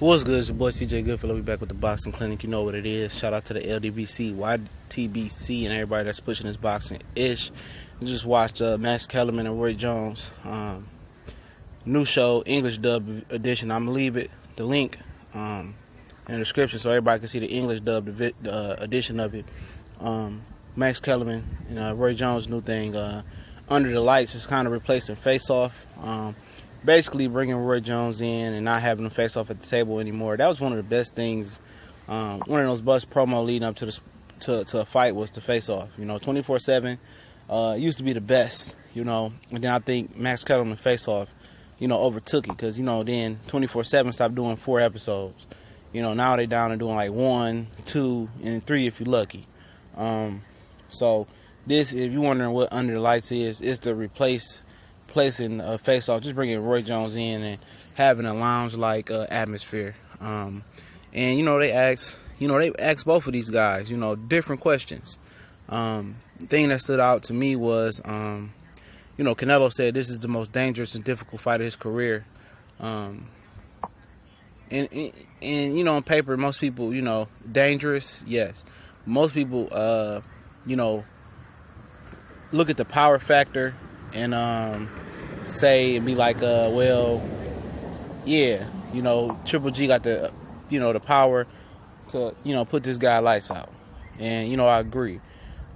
What's good? It's your boy CJ Goodfellow. We back with the Boxing Clinic. You know what it is. Shout out to the LDBC, YTBC, and everybody that's pushing this boxing ish. We just watched Max Kellerman and Roy Jones new show, English dub edition. I'm gonna leave the link in the description so everybody can see the English dub edition of it. Max Kellerman and Roy Jones' new thing, Under the Lights, is kind of replacing Face Off. Basically bringing Roy Jones in and not having him face off at the table anymore. That was one of the best things. One of those bust promo leading up to a fight was the face off. 24/7 used to be the best. And then I think Max Kellerman face off, overtook it because then 24/7 stopped doing 4 episodes. Now they down to doing like 1, 2, and 3 if you're lucky. So this, if you're wondering what Under the Lights is, it's the placing a face off, just bringing Roy Jones in and having a lounge-like atmosphere. And they asked both of these guys, different questions. The thing that stood out to me was, Canelo said this is the most dangerous and difficult fight of his career. And on paper, most people, dangerous, yes. Most people, look at the power factor and say and be like, Triple G got the, the power to, put this guy lights out. And I agree,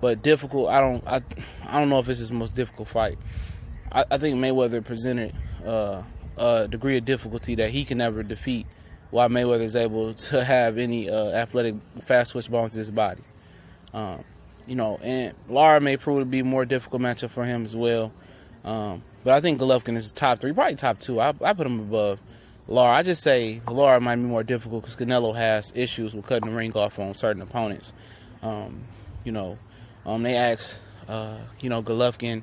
but difficult. I don't know if this is the most difficult fight. I think Mayweather presented a degree of difficulty that he can never defeat, while Mayweather is able to have any athletic fast switch bones in his body. And Lara may prove to be a more difficult matchup for him as well. But I think Golovkin is top 3, probably top 2. I put him above Lara. I just say Lara might be more difficult because Canelo has issues with cutting the ring off on certain opponents. They asked, Golovkin,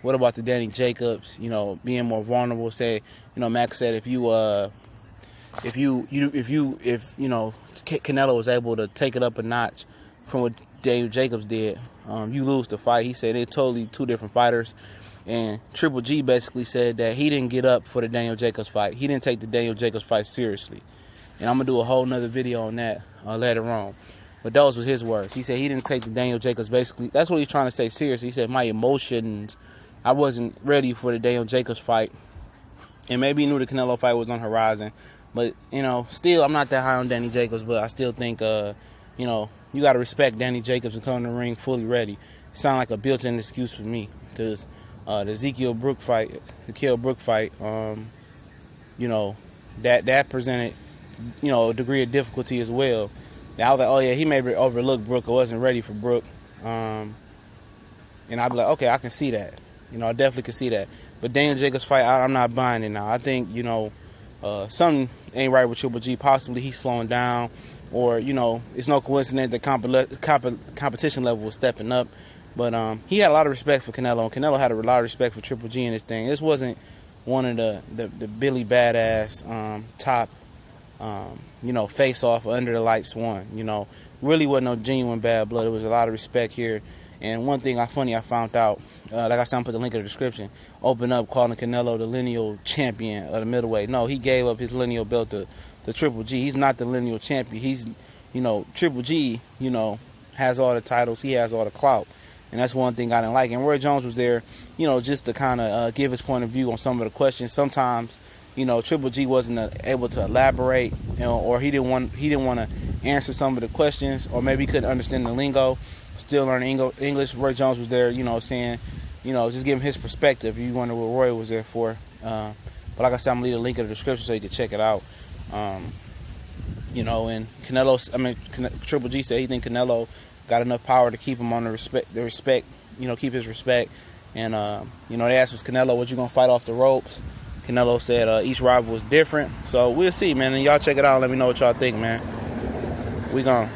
what about the Danny Jacobs, being more vulnerable? Say, Max said if Canelo was able to take it up a notch from what Daniel Jacobs did, you lose the fight. He said they're totally 2 different fighters. And Triple G basically said that he didn't get up for the Daniel Jacobs fight. He didn't take the Daniel Jacobs fight seriously. And I'm going to do a whole nother video on that later on. But those was his words. He said he didn't take the Daniel Jacobs basically. That's what he's trying to say seriously. He said, my emotions, I wasn't ready for the Daniel Jacobs fight. And maybe he knew the Canelo fight was on the horizon. But, still, I'm not that high on Danny Jacobs. But I still think, you got to respect Danny Jacobs and come in the ring fully ready. It sounds like a built-in excuse for me. Because the Ezekiel Brook fight, that presented, a degree of difficulty as well. I was like, oh yeah, he may overlook Brook. I wasn't ready for Brook. And I'd be like, okay, I can see that. I definitely can see that. But Daniel Jacobs fight, I'm not buying it now. I think, something ain't right with Triple G. Possibly he's slowing down. Or, it's no coincidence that competition level was stepping up. But he had a lot of respect for Canelo, and Canelo had a lot of respect for Triple G in this thing. This wasn't one of the Billy Badass top, face-off Under the Lights one. Really wasn't no genuine bad blood. There was a lot of respect here. And one thing I found out, like I said, I'm put the link in the description, open up calling Canelo the lineal champion of the middleweight. No, he gave up his lineal belt to Triple G. He's not the lineal champion. He's, Triple G, has all the titles. He has all the clout. And that's one thing I didn't like. And Roy Jones was there, just to kind of give his point of view on some of the questions. Sometimes, Triple G wasn't able to elaborate, or he didn't want to answer some of the questions, or maybe he couldn't understand the lingo, still learning English. Roy Jones was there, saying, just give him his perspective. You wonder what Roy was there for. But like I said, I'm going to leave a link in the description so you can check it out. And Triple G said he think Canelo got enough power to keep him on the respect, keep his respect. And, they asked was Canelo, what you going to fight off the ropes? Canelo said each rival was different. So we'll see, man. And y'all check it out and let me know what y'all think, man. We gone.